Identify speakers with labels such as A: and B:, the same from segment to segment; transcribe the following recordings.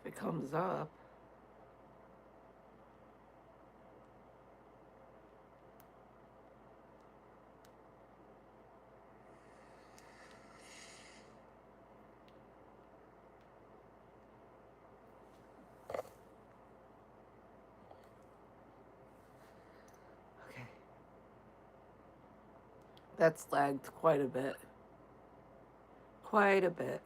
A: If it comes up. Okay. That's lagged quite a bit. Quite a bit.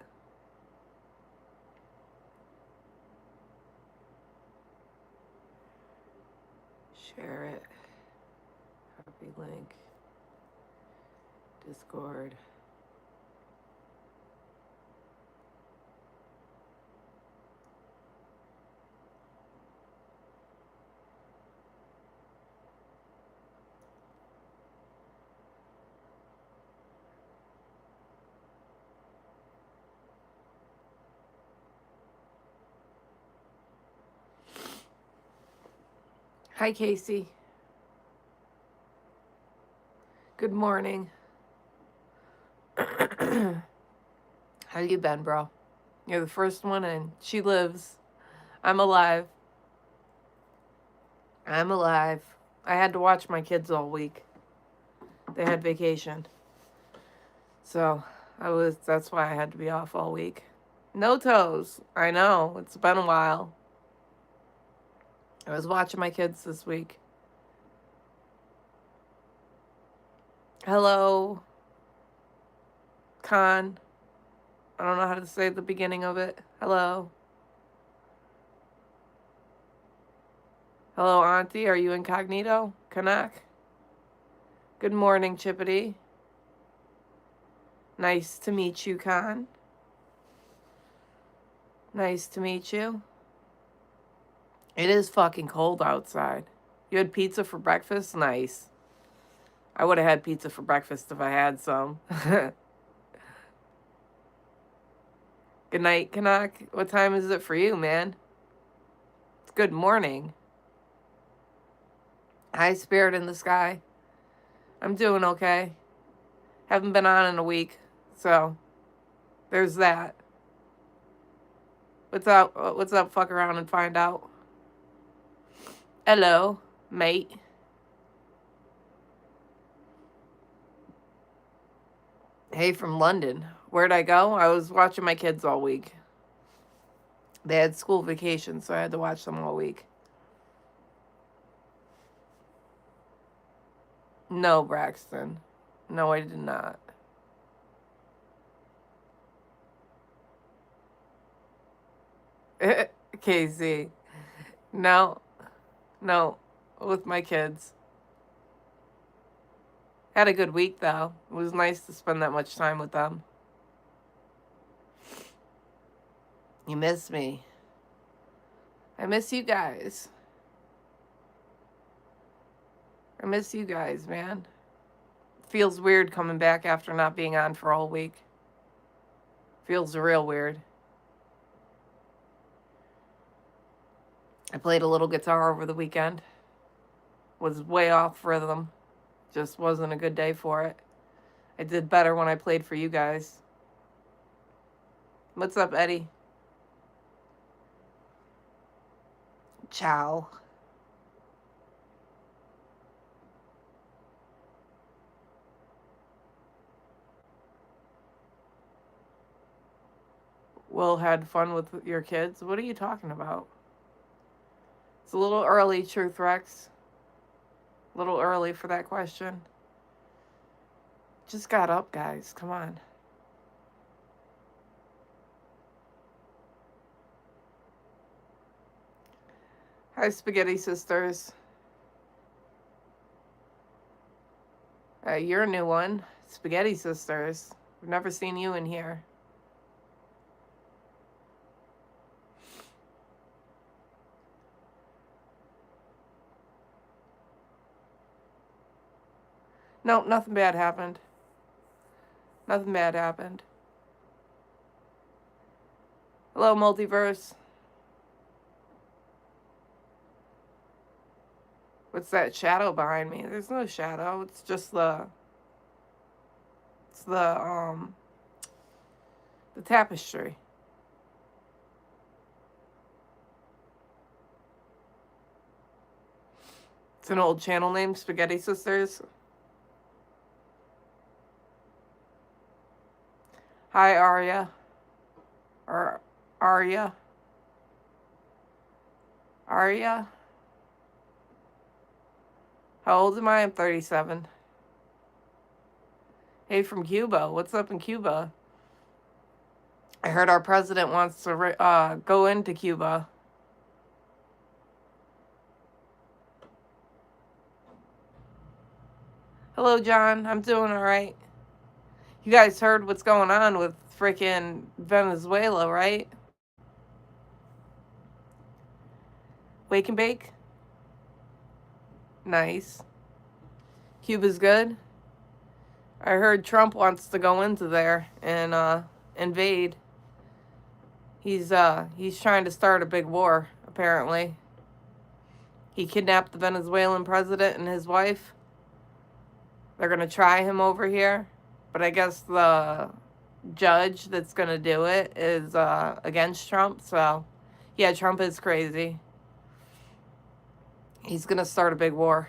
A: Share it. Copy link. Discord. Hi, Casey. Good morning. How you been, bro? You're the first one in. She lives. I'm alive. I'm alive. I had to watch my kids all week. They had vacation. So that's why I had to be off all week. No toes. I know. It's been a while. I was watching my kids this week. Hello, Con. I don't know how to say the beginning of it. Hello. Hello, Auntie. Are you incognito? Kanak? Good morning, Chippity. Nice to meet you, Con. Nice to meet you. It is fucking cold outside. You had pizza for breakfast? Nice. I would have had pizza for breakfast if I had some. Good night, Kanak. What time is it for you, man? It's good morning. Hi, Spirit in the Sky. I'm doing okay. Haven't been on in a week, so there's that. What's up? What's up? Fuck around and find out. Hello, mate. Hey, from London. Where'd I go? I was watching my kids all week. They had school vacation, so I had to watch them all week. No, Braxton. No, I did not. Casey. No, no, with my kids. Had a good week, though. It was nice to spend that much time with them. You miss me. I miss you guys. I miss you guys, man. Feels weird coming back after not being on for all week. Feels real weird. I played a little guitar over the weekend. Was way off rhythm. Just wasn't a good day for it. I did better when I played for you guys. What's up, Eddie? Ciao. Will had fun with your kids? What are you talking about? It's a little early, Truth Rex. A little early for that question. Just got up, guys. Come on. Hi, Spaghetti Sisters. You're a new one. Spaghetti Sisters. I've never seen you in here. Nope, nothing bad happened. Nothing bad happened. Hello, Multiverse. What's that shadow behind me? There's no shadow. It's just it's the tapestry. It's an old channel name, Spaghetti Sisters. Hi, Arya. Or Arya. Arya. How old am I? I'm 37. Hey, from Cuba. What's up in Cuba? I heard our president wants to go into Cuba. Hello, John. I'm doing all right. You guys heard what's going on with freaking Venezuela, right? Wake and bake? Nice. Cuba's good? I heard Trump wants to go into there and invade. He's trying to start a big war, apparently. He kidnapped the Venezuelan president and his wife. They're going to try him over here. But I guess the judge that's going to do it is against Trump. So, yeah, Trump is crazy. He's going to start a big war.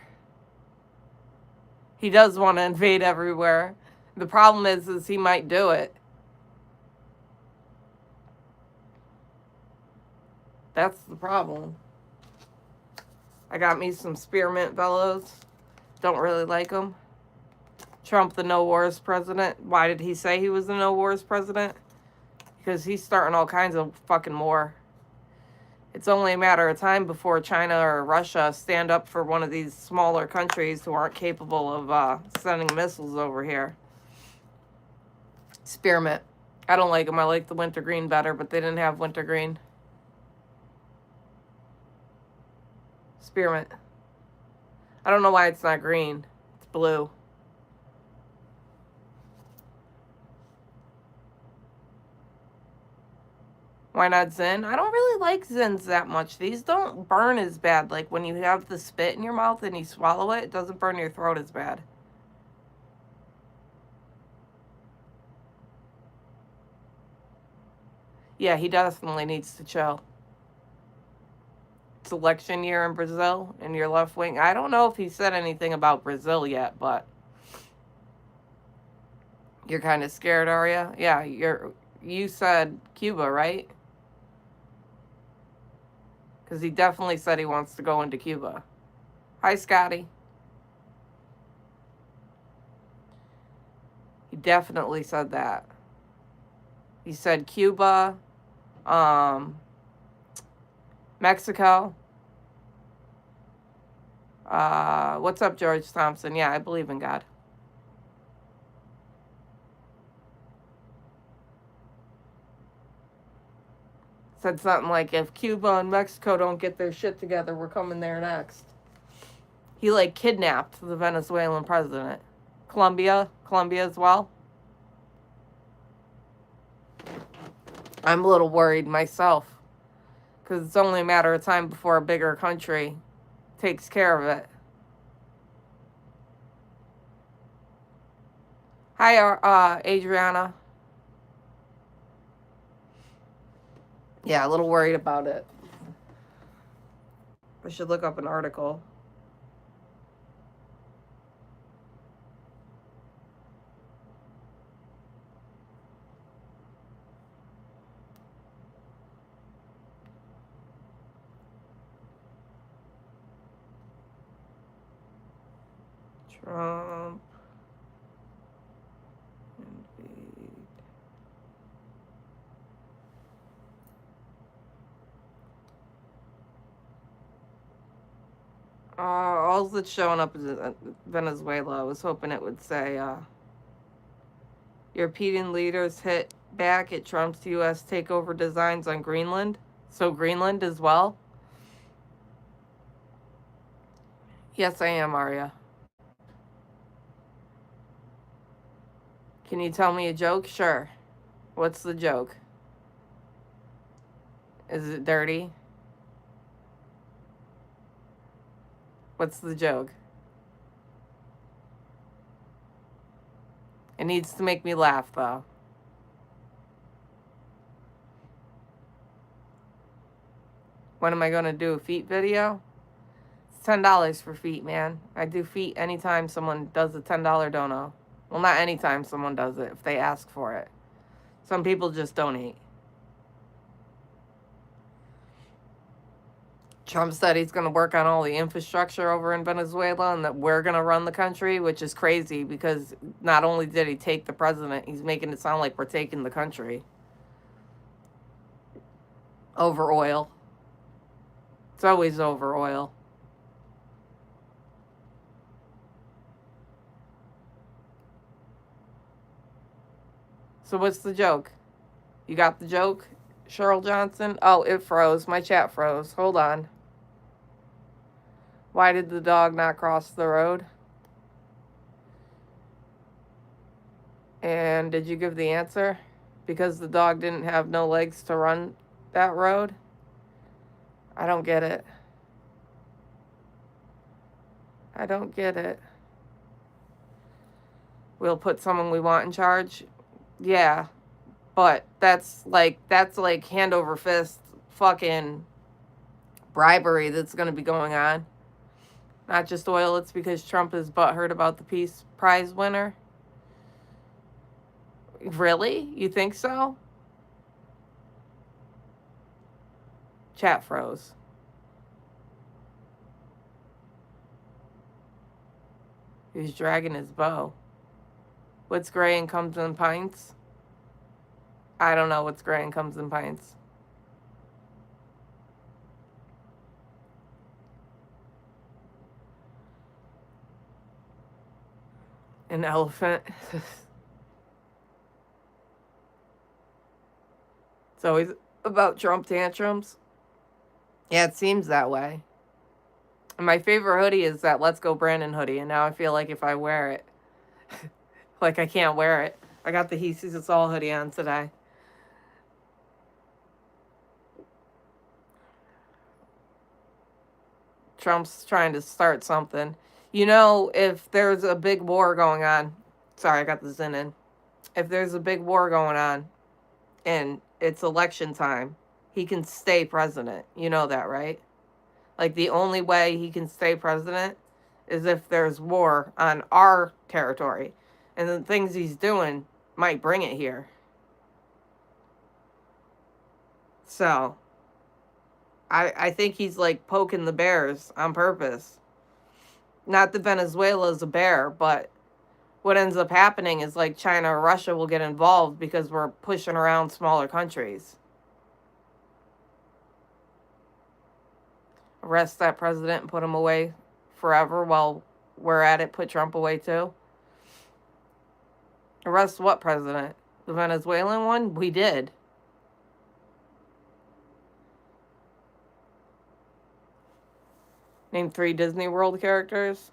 A: He does want to invade everywhere. The problem is he might do it. That's the problem. I got me some spearmint bellows. Don't really like them. Trump, the no wars president. Why did he say he was the no wars president? Because he's starting all kinds of fucking war. It's only a matter of time before China or Russia stand up for one of these smaller countries who aren't capable of sending missiles over here. Spearmint. I don't like them. I like the wintergreen better, but they didn't have wintergreen. Spearmint. I don't know why it's not green. It's blue. Why not Zin? I don't really like Zins that much. These don't burn as bad. Like when you have the spit in your mouth and you swallow it, it doesn't burn your throat as bad. Yeah, he definitely needs to chill. It's election year in Brazil and your left wing. I don't know if he said anything about Brazil yet, but you're kind of scared, are you? Yeah, you said Cuba, right? Because he definitely said he wants to go into Cuba. Hi, Scotty. He definitely said that. He said Cuba, Mexico. What's up, George Thompson? Yeah, I believe in God. Said something like, if Cuba and Mexico don't get their shit together, we're coming there next. He, like, kidnapped the Venezuelan president. Colombia as well. I'm a little worried myself. Because it's only a matter of time before a bigger country takes care of it. Hi, Adriana. Yeah, a little worried about it. I should look up an article. Trump. Invade. All that's showing up is Venezuela. I was hoping it would say, European leaders hit back at Trump's U.S. takeover designs on Greenland. So Greenland as well? Yes, I am, Arya. Can you tell me a joke? Sure. What's the joke? Is it dirty? What's the joke? It needs to make me laugh, though. When am I going to do a feet video? $10 for feet, man. I do feet anytime someone does a $10 dono. Well, not anytime someone does it, if they ask for it. Some people just donate. Trump said he's going to work on all the infrastructure over in Venezuela and that we're going to run the country, which is crazy because not only did he take the president, he's making it sound like we're taking the country over oil. It's always over oil. So what's the joke? You got the joke, Cheryl Johnson? Oh, it froze. My chat froze. Hold on. Why did the dog not cross the road? And did you give the answer? Because the dog didn't have no legs to run that road? I don't get it. I don't get it. We'll put someone we want in charge? Yeah. But that's like hand over fist fucking bribery that's going to be going on. Not just oil, it's because Trump is butthurt about the Peace Prize winner. Really? You think so? Chat froze. He's dragging his bow. What's gray and comes in pints? I don't know what's gray and comes in pints. An elephant. It's always about Trump tantrums. Yeah, it seems that way. And my favorite hoodie is that Let's Go Brandon hoodie, and now I feel like if I wear it, like I can't wear it. I got the He Sees Us All hoodie on today. Trump's trying to start something. You know, if there's a big war going on, sorry, I got the Zin in. If there's a big war going on and it's election time, he can stay president. You know that, right? Like the only way he can stay president is if there's war on our territory. And the things he's doing might bring it here. So, I think he's like poking the bears on purpose. Not that Venezuela is a bear, but what ends up happening is like China or Russia will get involved because we're pushing around smaller countries. Arrest that president and put him away forever while we're at it. Put Trump away too. Arrest what president? The Venezuelan one? We did. Name 3 Disney World characters.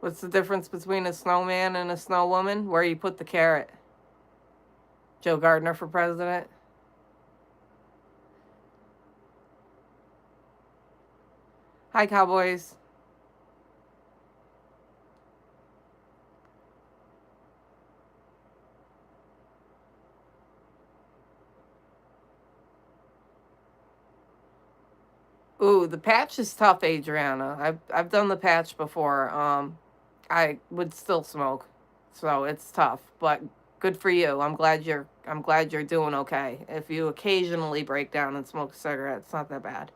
A: What's the difference between a snowman and a snow woman? Where you put the carrot. Joe Gardner for president. Hi, Cowboys. Ooh, the patch is tough, Adriana. I've done the patch before. I would still smoke, so it's tough. But good for you. I'm glad you're doing okay. If you occasionally break down and smoke a cigarette, it's not that bad.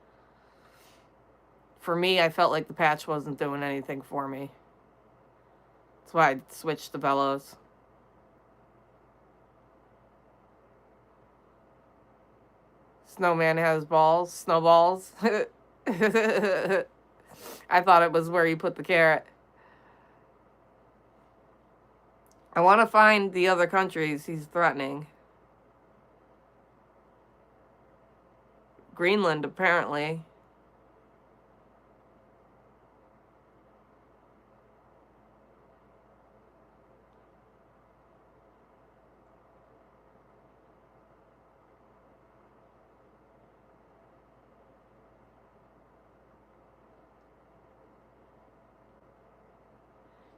A: For me, I felt like the patch wasn't doing anything for me. That's why I switched to Bellows. Snowman has balls, snowballs. I thought it was where you put the carrot. I want to find the other countries he's threatening. Greenland, apparently.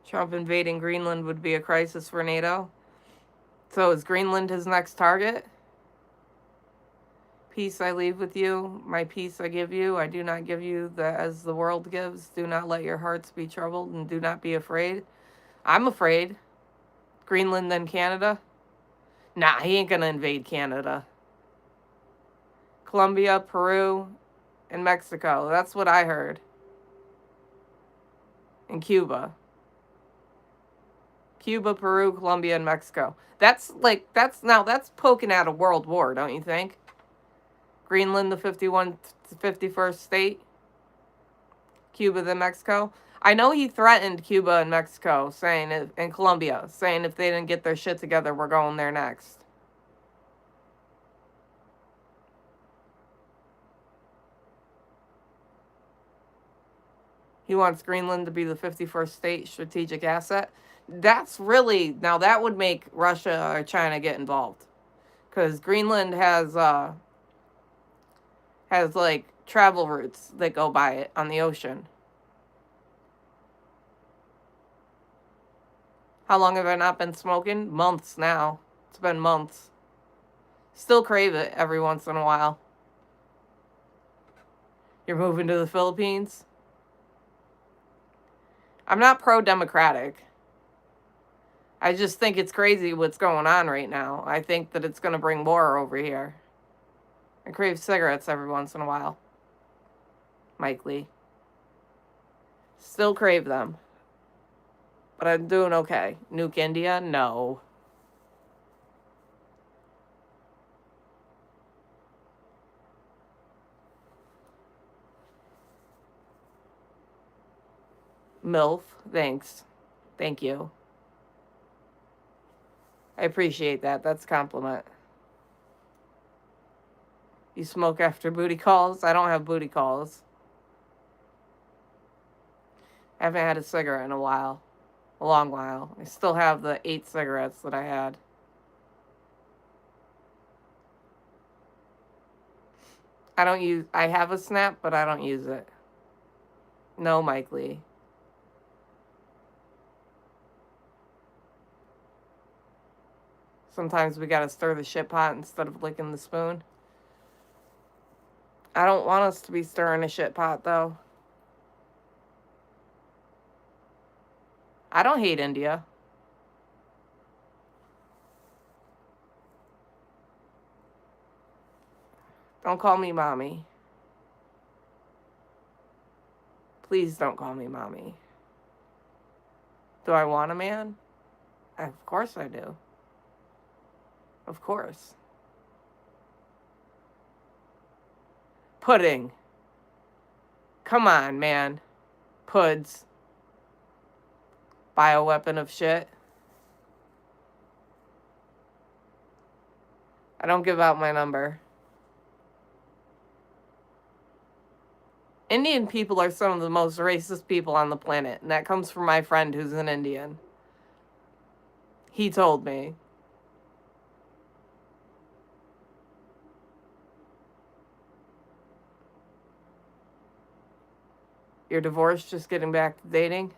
A: Trump invading Greenland would be a crisis for NATO. So is Greenland his next target? Peace I leave with you, my peace I give you. I do not give you as the world gives. Do not let your hearts be troubled, and do not be afraid. I'm afraid. Greenland, then Canada? Nah, he ain't gonna invade Canada. Colombia, Peru, and Mexico. That's what I heard. And Cuba. Cuba, Peru, Colombia, and Mexico. That's poking at a world war, don't you think? Greenland, the 51st state. Cuba, then Mexico. I know he threatened Cuba and Mexico, and Colombia, saying if they didn't get their shit together, we're going there next. He wants Greenland to be the 51st state strategic asset. That's really, now that would make Russia or China get involved. Because Greenland has like travel routes that go by it on the ocean. How long have I not been smoking? Months now. It's been months. Still crave it every once in a while. You're moving to the Philippines? I'm not pro-democratic. I just think it's crazy what's going on right now. I think that it's going to bring war over here. I crave cigarettes every once in a while. Mike Lee. Still crave them. But I'm doing okay. Nuke India? No. MILF? Thanks. Thank you. I appreciate that. That's a compliment. You smoke after booty calls? I don't have booty calls. I haven't had a cigarette in a while. A long while. I still have the 8 cigarettes that I had. I have a Snap, but I don't use it. No, Mike Lee. Sometimes we gotta stir the shit pot instead of licking the spoon. I don't want us to be stirring a shit pot, though. I don't hate India. Don't call me mommy. Please don't call me mommy. Do I want a man? Of course I do. Of course. Pudding. Come on, man. Puds. Bioweapon of shit. I don't give out my number. Indian people are some of the most racist people on the planet, and that comes from my friend who's an Indian. He told me. You're divorced, just getting back to dating?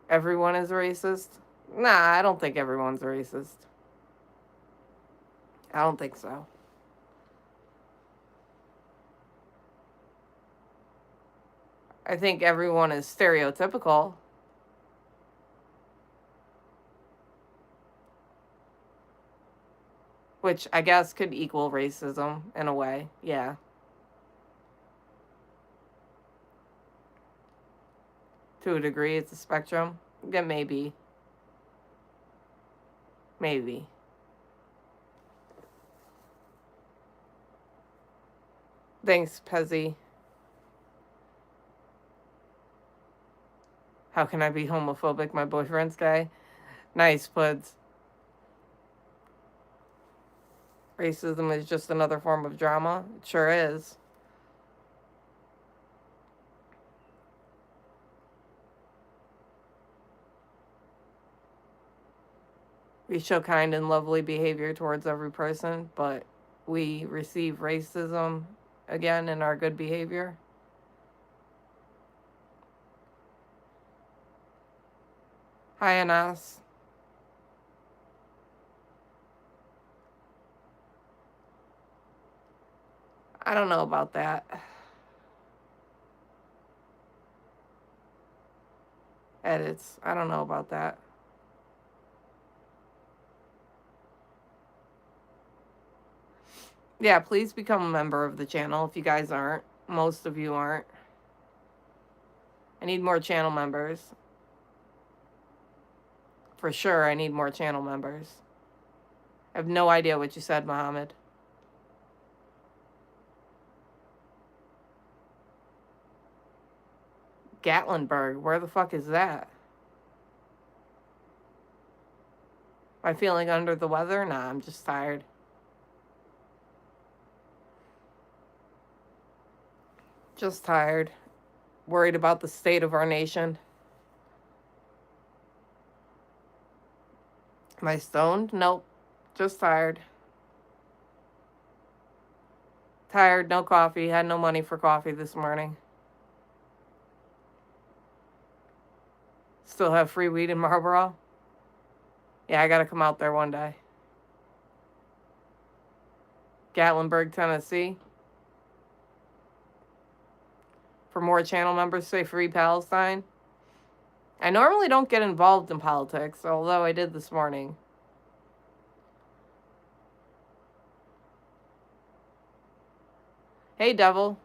A: Everyone is racist? Nah, I don't think everyone's racist. I don't think so. I think everyone is stereotypical. Which I guess could equal racism in a way, yeah. To a degree, it's a spectrum. Yeah, maybe. Maybe. Thanks, Pezzy. How can I be homophobic? My boyfriend's gay. Nice, Puds. Racism is just another form of drama. It sure is. We show kind and lovely behavior towards every person, but we receive racism again in our good behavior. Hi, Anas. I don't know about that. Edits. I don't know about that. Yeah, please become a member of the channel if you guys aren't. Most of you aren't. I need more channel members. For sure, I need more channel members. I have no idea what you said, Mohammed. Gatlinburg, where the fuck is that? Am I feeling under the weather? Nah, I'm just tired. Just tired. Worried about the state of our nation. Am I stoned? Nope. Just tired. Tired, no coffee. Had no money for coffee this morning. Still have free weed in Marlboro? Yeah, I gotta come out there one day. Gatlinburg, Tennessee. For more channel members, say Free Palestine. I normally don't get involved in politics, although I did this morning. Hey, Devil.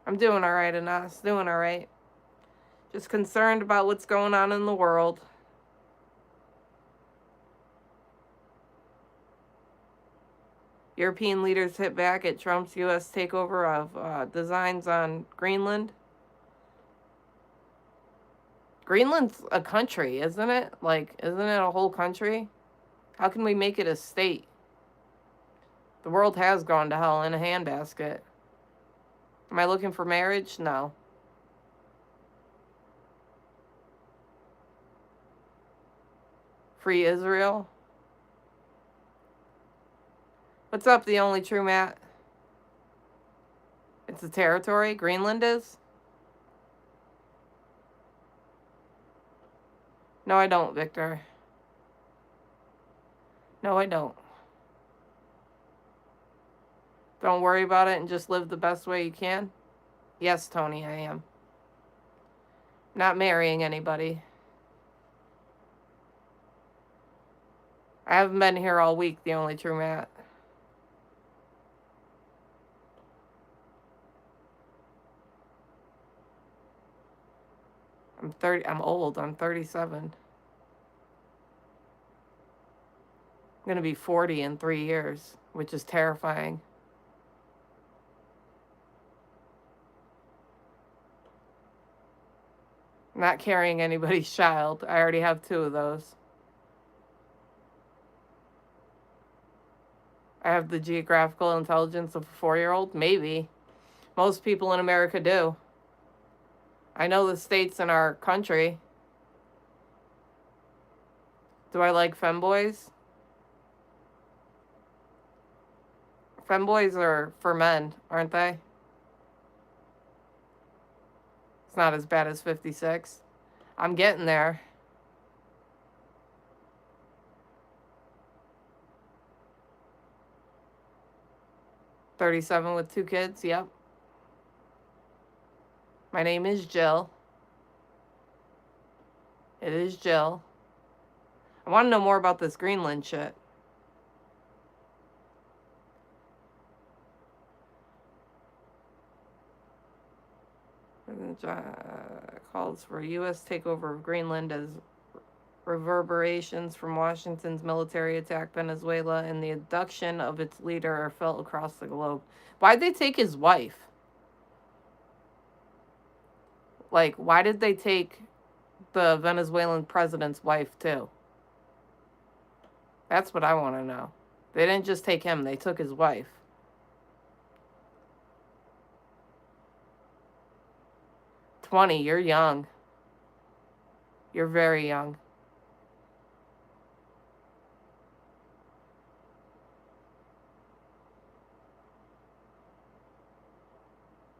A: I'm doing all right, Anas. Doing all right. Just concerned about what's going on in the world. European leaders hit back at Trump's U.S. takeover of designs on Greenland. Greenland's a country, isn't it? Like, isn't it a whole country? How can we make it a state? The world has gone to hell in a handbasket. Am I looking for marriage? No. Free Israel? What's up, the only true Matt? It's a territory? Greenland is? No, I don't, Victor. No, I don't. Don't worry about it and just live the best way you can? Yes, Tony, I am. Not marrying anybody. I haven't been here all week, the only true Matt. I'm old. I'm 37. I'm going to be 40 in 3 years, which is terrifying. I'm not carrying anybody's child. I already have 2 of those. I have the geographical intelligence of a 4-year-old? Maybe. Most people in America do. I know the states in our country. Do I like femboys? Femboys are for men, aren't they? It's not as bad as 56. I'm getting there. 37 with 2 kids, yep. My name is Jill. It is Jill. I want to know more about this Greenland shit. Calls for U.S. takeover of Greenland as reverberations from Washington's military attack Venezuela and the abduction of its leader are felt across the globe. Why'd they take his wife? Like, why did they take the Venezuelan president's wife, too? That's what I want to know. They didn't just take him, they took his wife. "20, you're young. You're very young."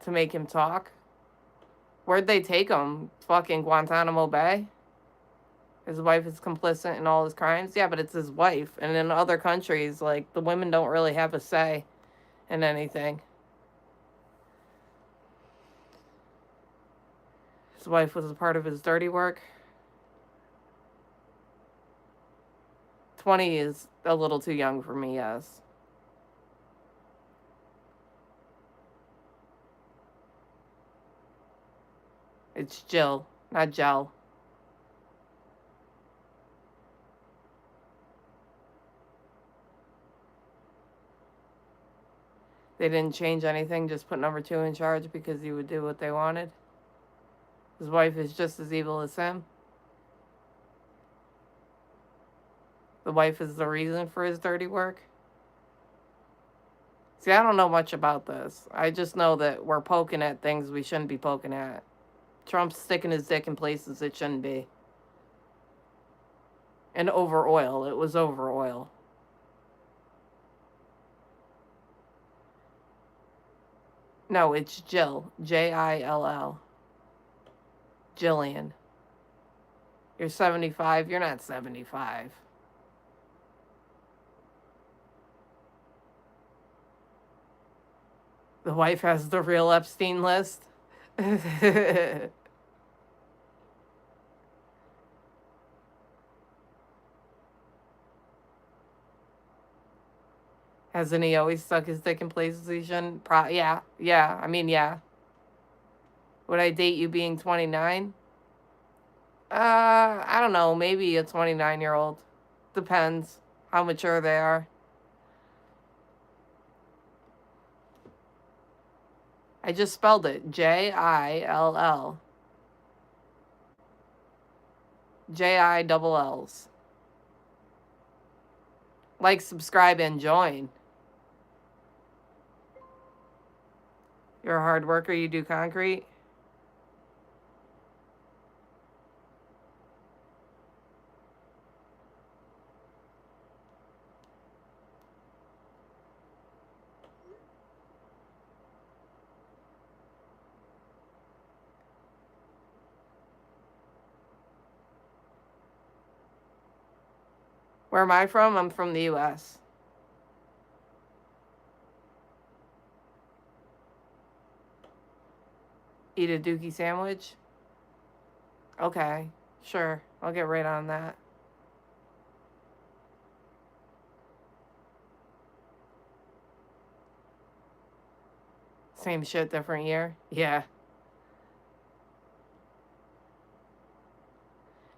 A: To make him talk? Where'd they take him? Fucking Guantanamo Bay? His wife is complicit in all his crimes? Yeah, but it's his wife. And in other countries, like, the women don't really have a say in anything. His wife was a part of his dirty work. 20 is a little too young for me, yes. It's Jill, not Gel. They didn't change anything, just put number 2 in charge because he would do what they wanted. His wife is just as evil as him. The wife is the reason for his dirty work. See, I don't know much about this. I just know that we're poking at things we shouldn't be poking at. Trump's sticking his dick in places it shouldn't be. And over oil. It was over oil. No, it's Jill. Jill. Jillian. You're 75. You're not 75. The wife has the real Epstein list. Hasn't he always stuck his dick in places he shouldn't? Yeah. I mean, yeah. Would I date you being 29? I don't know. Maybe a 29-year-old. Depends how mature they are. I just spelled it. Jill. JILLs. Like, subscribe, and join. You're a hard worker. You do concrete. Where am I from? I'm from the U.S. Eat a dookie sandwich? Okay, sure. I'll get right on that. Same shit, different year? Yeah.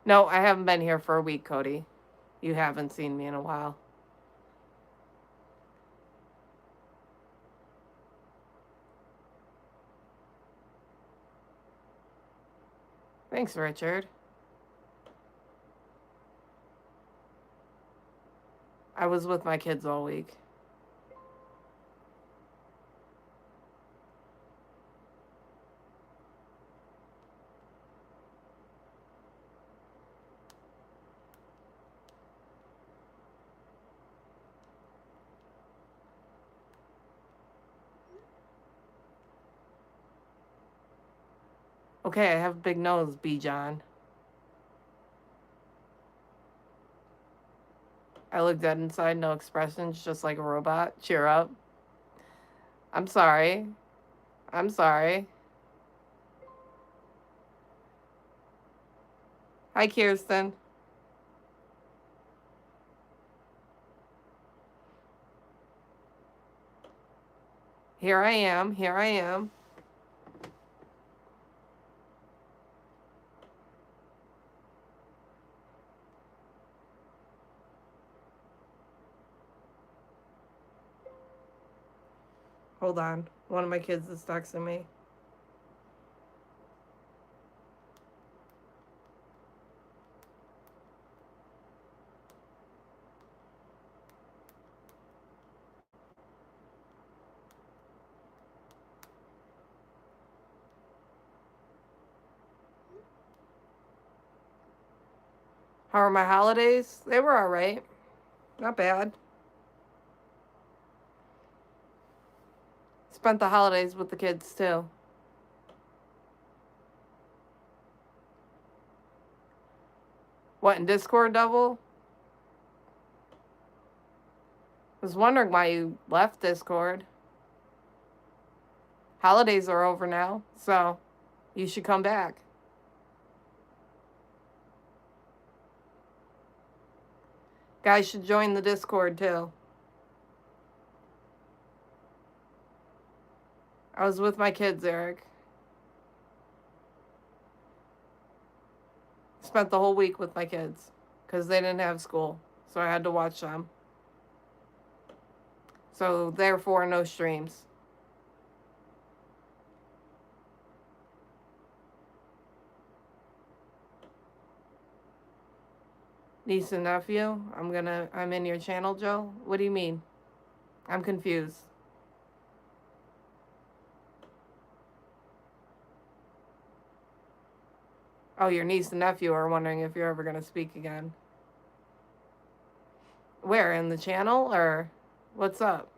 A: No, I haven't been here for a week, Cody. You haven't seen me in a while. Thanks, Richard. I was with my kids all week. Okay, I have a big nose, B. John. I look dead inside, no expressions, just like a robot. Cheer up. I'm sorry. I'm sorry. Hi, Kirsten. Here I am. Here I am. Hold on. One of my kids is texting me. How are my holidays? They were all right. Not bad. Spent the holidays with the kids, too. What, in Discord, Double? I was wondering why you left Discord. Holidays are over now, so you should come back. Guys should join the Discord too. I was with my kids, Eric. Spent the whole week with my kids because they didn't have school, so I had to watch them. So therefore, no streams. Niece and nephew, I'm in your channel, Joe. What do you mean? I'm confused. Oh, your niece and nephew are wondering if you're ever going to speak again. Where, in the channel, or what's up?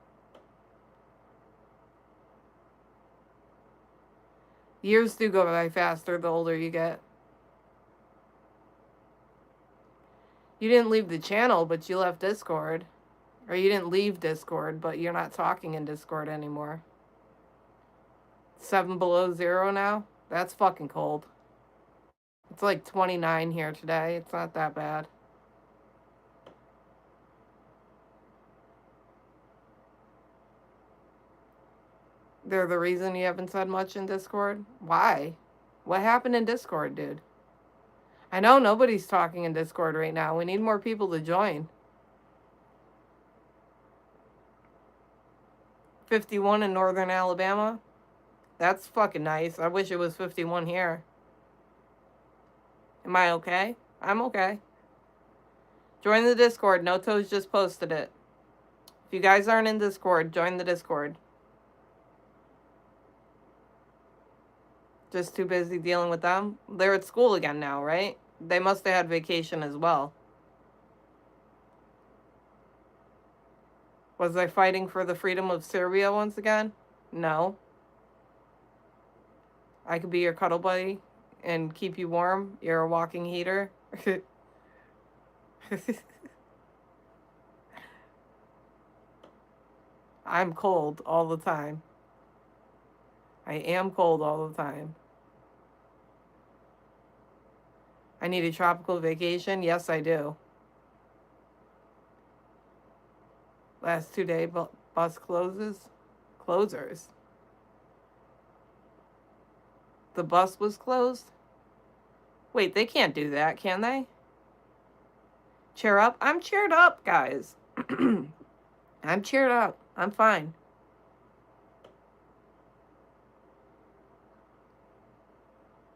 A: Years do go by faster the older you get. You didn't leave the channel, but you left Discord. Or you didn't leave Discord, but you're not talking in Discord anymore. 7 below 0 now? That's fucking cold. It's like 29 here today. It's not that bad. They're the reason you haven't said much in Discord? Why? What happened in Discord, dude? I know nobody's talking in Discord right now. We need more people to join. 51 in northern Alabama? That's fucking nice. I wish it was 51 here. Am I okay? I'm okay. Join the Discord. No Toes just posted it. If you guys aren't in Discord, join the Discord. Just too busy dealing with them? They're at school again now, right? They must have had vacation as well. Was I fighting for the freedom of Serbia once again? No. I could be your cuddle buddy and keep you warm. You're a walking heater. I'm cold all the time. I am cold all the time. I need a tropical vacation. Yes, I do. Last 2-day bus closers. The bus was closed? Wait, they can't do that, can they? Cheer up? I'm cheered up, guys. I'm cheered up. I'm fine.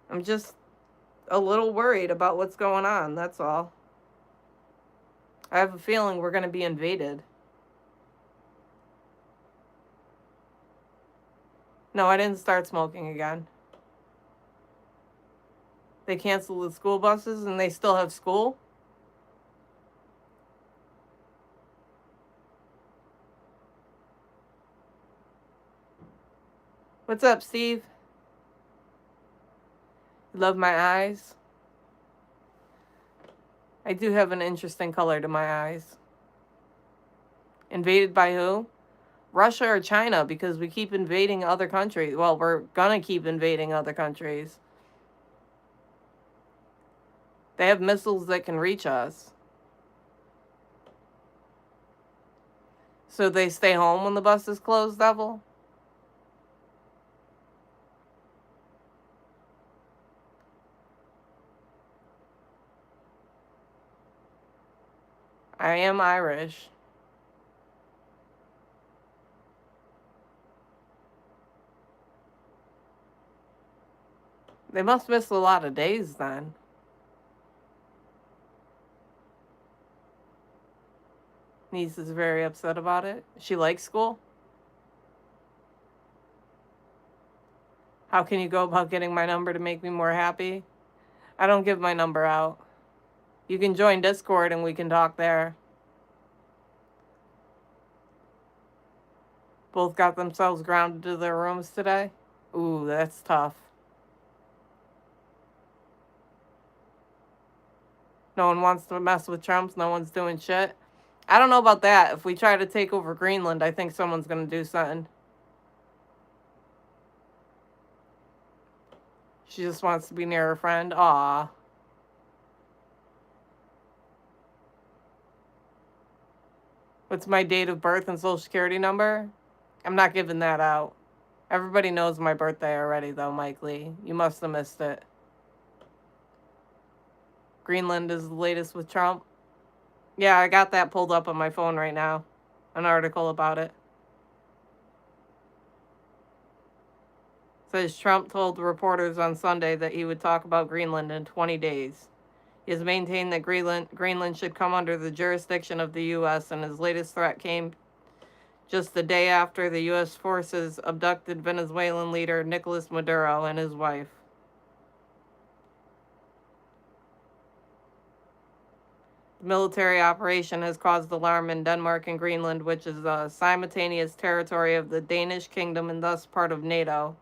A: I'm just a little worried about what's going on, that's all. I have a feeling we're going to be invaded. No, I didn't start smoking again. They canceled the school buses and they still have school? What's up, Steve? Love my eyes? I do have an interesting color to my eyes. Invaded by who? Russia or China, because we keep invading other countries. Well, we're gonna keep invading other countries. They have missiles that can reach us. So they stay home when the bus is closed, Devil? I am Irish. They must miss a lot of days then. Niece is very upset about it. She likes school? How can you go about getting my number to make me more happy? I don't give my number out. You can join Discord and we can talk there. Both got themselves grounded to their rooms today? Ooh, that's tough. No one wants to mess with Trump. No one's doing shit. I don't know about that. If we try to take over Greenland, I think someone's going to do something. She just wants to be near her friend. Aw. What's my date of birth and social security number? I'm not giving that out. Everybody knows my birthday already, though, Mike Lee. You must have missed it. Greenland is the latest with Trump. Yeah, I got that pulled up on my phone right now. An article about it. Says Trump told reporters on Sunday that he would talk about Greenland in 20 days. He has maintained that Greenland should come under the jurisdiction of the U.S., and his latest threat came just the day after the U.S. forces abducted Venezuelan leader Nicolas Maduro and his wife. The military operation has caused alarm in Denmark and Greenland, which is a simultaneous territory of the Danish kingdom and thus part of NATO.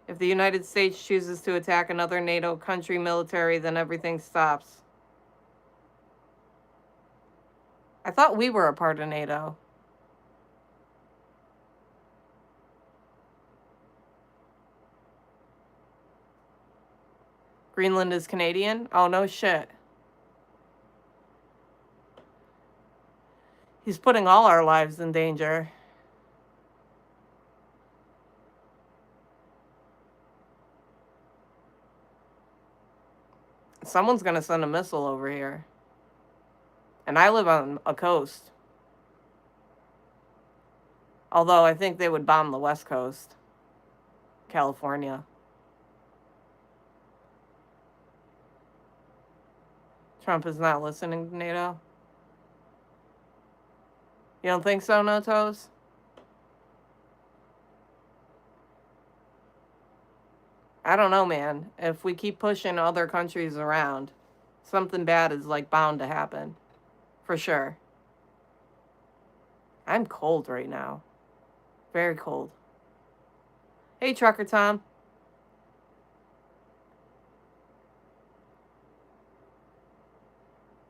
A: If the United States chooses to attack another NATO country military, then everything stops. I thought we were a part of NATO. Greenland is Canadian? Oh, no shit. He's putting all our lives in danger. Someone's going to send a missile over here. And I live on a coast. Although I think they would bomb the West Coast. California. Trump is not listening to NATO. You don't think so, No Toes? I don't know, man. If we keep pushing other countries around, something bad is like bound to happen. For sure. I'm cold right now. Very cold. Hey, Trucker Tom.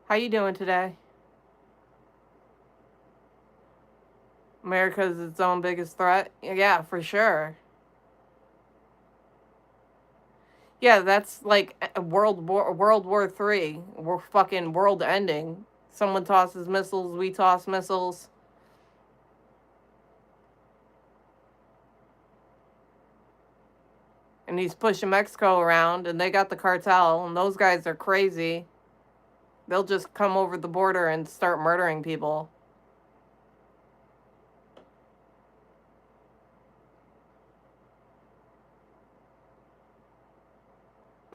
A: How you doing today? America's its own biggest threat? Yeah, for sure. Yeah, that's like a World War III. We're fucking world ending. Someone tosses missiles, we toss missiles. And he's pushing Mexico around, and they got the cartel, and those guys are crazy. They'll just come over the border and start murdering people.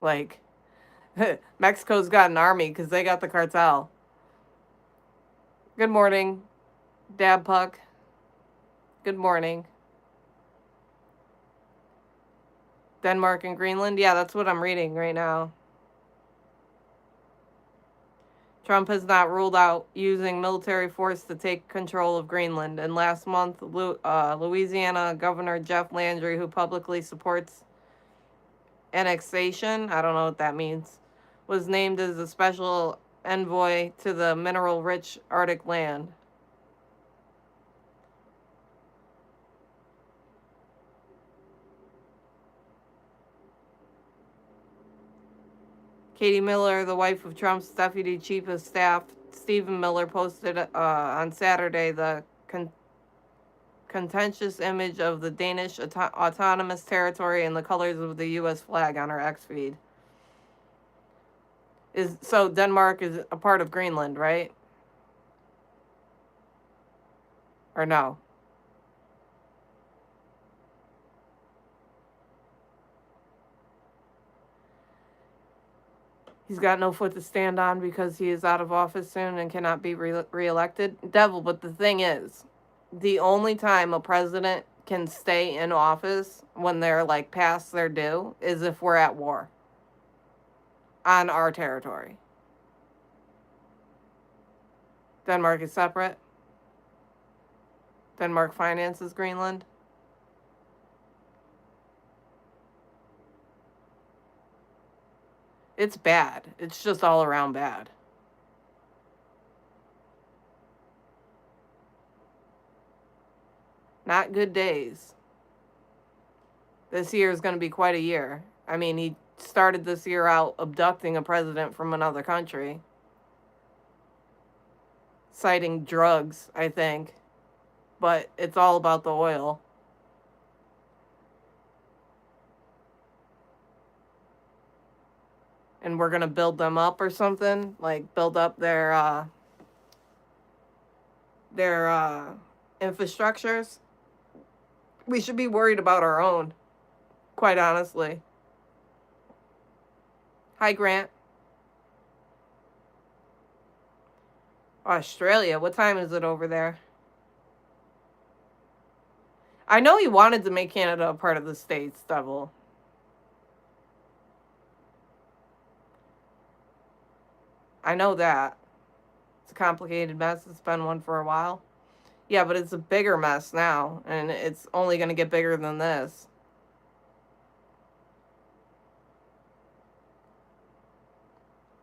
A: Like, Mexico's got an army because they got the cartel. Good morning, Dab Puck. Good morning. Denmark and Greenland? Yeah, that's what I'm reading right now. Trump has not ruled out using military force to take control of Greenland. And last month, Louisiana Governor Jeff Landry, who publicly supports annexation, I don't know what that means, was named as a special envoy to the mineral-rich Arctic land. Katie Miller, the wife of Trump's deputy chief of staff, Stephen Miller, posted on Saturday the contentious image of the Danish autonomous territory and the colors of the U.S. flag on her X feed. So Denmark is a part of Greenland, right? Or no? He's got no foot to stand on because he is out of office soon and cannot be reelected. Devil, but the thing is, the only time a president can stay in office when they're like past their due is if we're at war on our territory. Denmark is separate. Denmark finances Greenland. It's bad. It's just all around bad. Not good days. This year is going to be quite a year. I mean, he started this year out abducting a president from another country, citing drugs, I think. But it's all about the oil. And we're going to build them up or something, like build up their infrastructures. We should be worried about our own, quite honestly. Hi, Grant. Australia. What time is it over there? I know he wanted to make Canada a part of the States, Devil. I know that. It's a complicated mess. It's been one for a while. Yeah, but it's a bigger mess now, and it's only going to get bigger than this.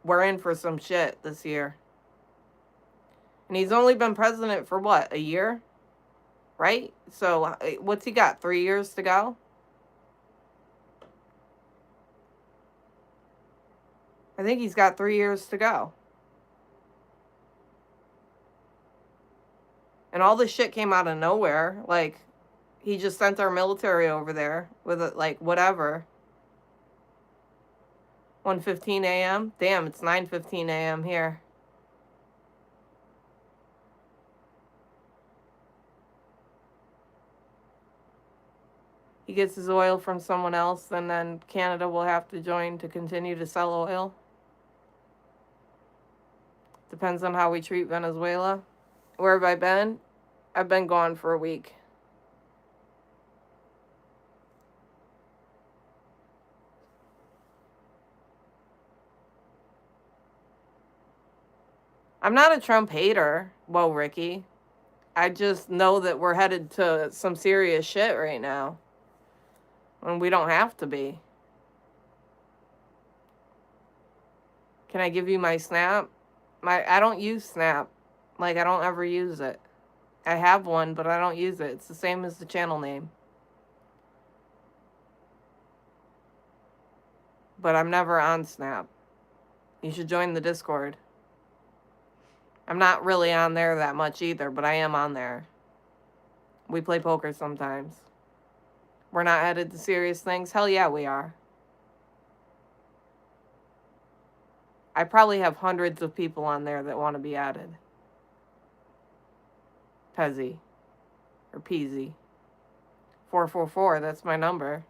A: We're in for some shit this year. And he's only been president for what, a year? Right? So what's he got, 3 years to go? I think he's got 3 years to go. And all this shit came out of nowhere. Like, he just sent our military over there with it, like, whatever. 1:15 a.m.? Damn, it's 9:15 a.m. here. He gets his oil from someone else, and then Canada will have to join to continue to sell oil. Depends on how we treat Venezuela. Where have I been? I've been gone for a week. I'm not a Trump hater. Whoa, Ricky. I just know that we're headed to some serious shit right now. And we don't have to be. Can I give you my Snap? I don't use Snap. Like, I don't ever use it. I have one, but I don't use it. It's the same as the channel name. But I'm never on Snap. You should join the Discord. I'm not really on there that much either, but I am on there. We play poker sometimes. We're not headed to serious things? Hell yeah, we are. I probably have hundreds of people on there that want to be added. Pezzy. Or Peasy. 444, that's my number.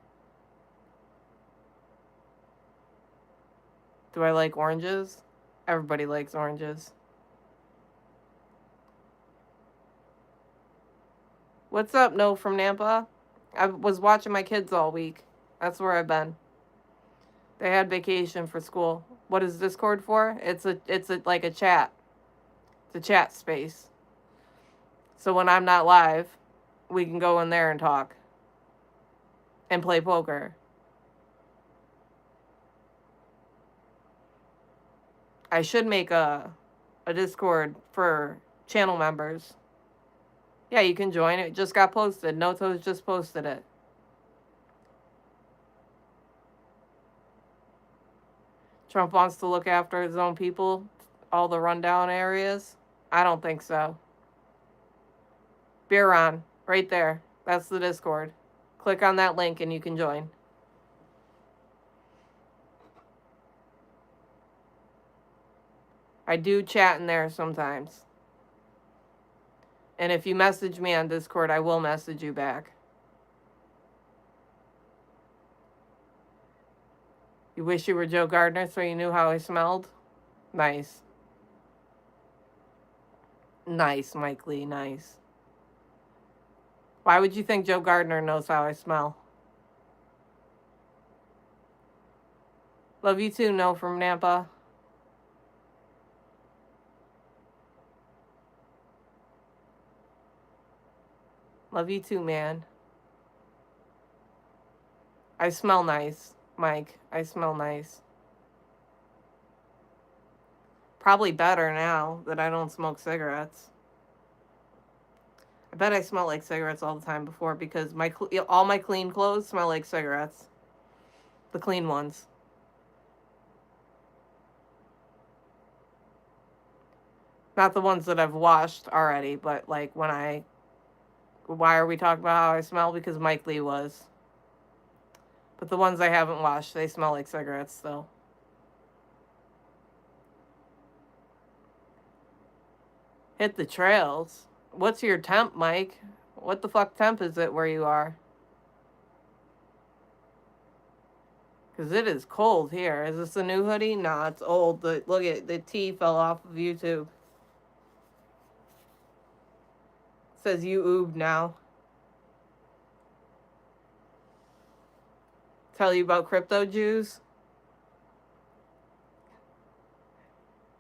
A: Do I like oranges? Everybody likes oranges. What's up, No from Nampa? I was watching my kids all week. That's where I've been. They had vacation for school. What is Discord for? It's like a chat. It's a chat space. So when I'm not live, we can go in there and talk. And play poker. I should make a Discord for channel members. Yeah, you can join. It just got posted. Noto's just posted it. Trump wants to look after his own people, all the rundown areas. I don't think so. Beer on, right there. That's the Discord. Click on that link and you can join. I do chat in there sometimes. And if you message me on Discord, I will message you back. You wish you were Joe Gardner so you knew how I smelled? Nice. Nice, Mike Lee, nice. Why would you think Joe Gardner knows how I smell? Love you too, No from Nampa. Love you too, man. I smell nice, Mike. I smell nice. Probably better now that I don't smoke cigarettes. I bet I smelled like cigarettes all the time before because all my clean clothes smell like cigarettes. The clean ones. Not the ones that I've washed already, but like why are we talking about how I smell? Because Mike Lee was. But the ones I haven't washed, they smell like cigarettes still. Hit the trails. What's your temp, Mike? What the fuck temp is it where you are? Because it is cold here. Is this a new hoodie? Nah, it's old. Look at the T fell off of YouTube. It says you oob now. Tell you about crypto Jews?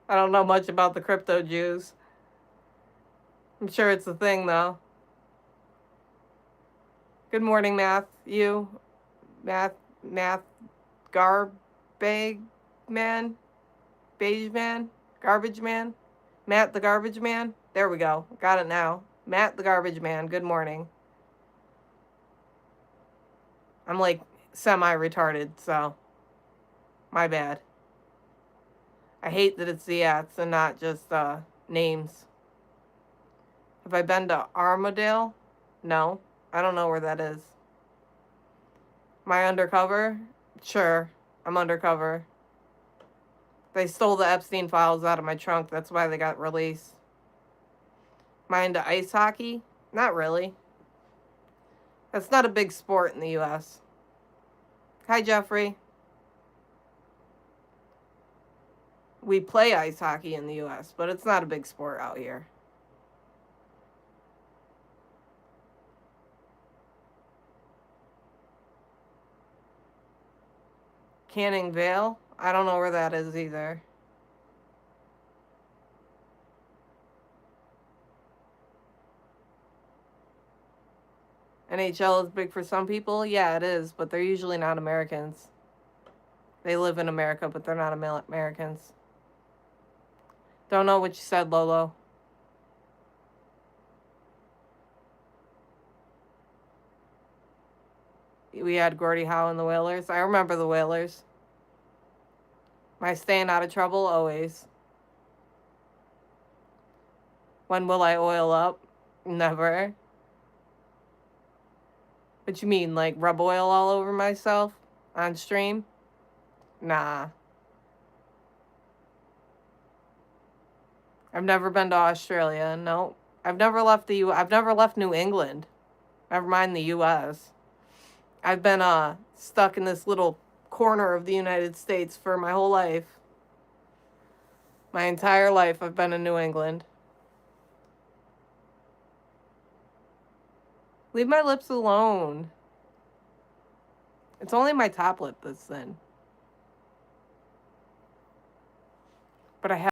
A: I don't know much about the crypto Jews. I'm sure it's a thing though. Good morning, Math. You? Math, Garbage Man? Beige Man? Garbage Man? Matt the Garbage Man? There we go. Got it now. Matt the Garbage Man. Good morning. I'm like semi-retarded, so my bad. I hate that it's the ats and not just names. Have I been to Armadale? No. I don't know where that is. Am I undercover? Sure. I'm undercover. They stole the Epstein files out of my trunk. That's why they got released. Am I into ice hockey? Not really. That's not a big sport in the U.S. Hi, Jeffrey. We play ice hockey in the U.S., but it's not a big sport out here. Canning Vale? I don't know where that is either. NHL is big for some people? Yeah, it is, but they're usually not Americans. They live in America, but they're not Americans. Don't know what you said, Lolo. We had Gordie Howe and the Whalers. I remember the Whalers. Am I staying out of trouble? Always. When will I oil up? Never. What you mean, like rub oil all over myself on stream? Nah. I've never been to Australia. No. I've never left I've never left New England. Never mind the U.S. I've been stuck in this little corner of the United States for my whole life. My entire life I've been in New England. Leave my lips alone. It's only my top lip that's thin. But I have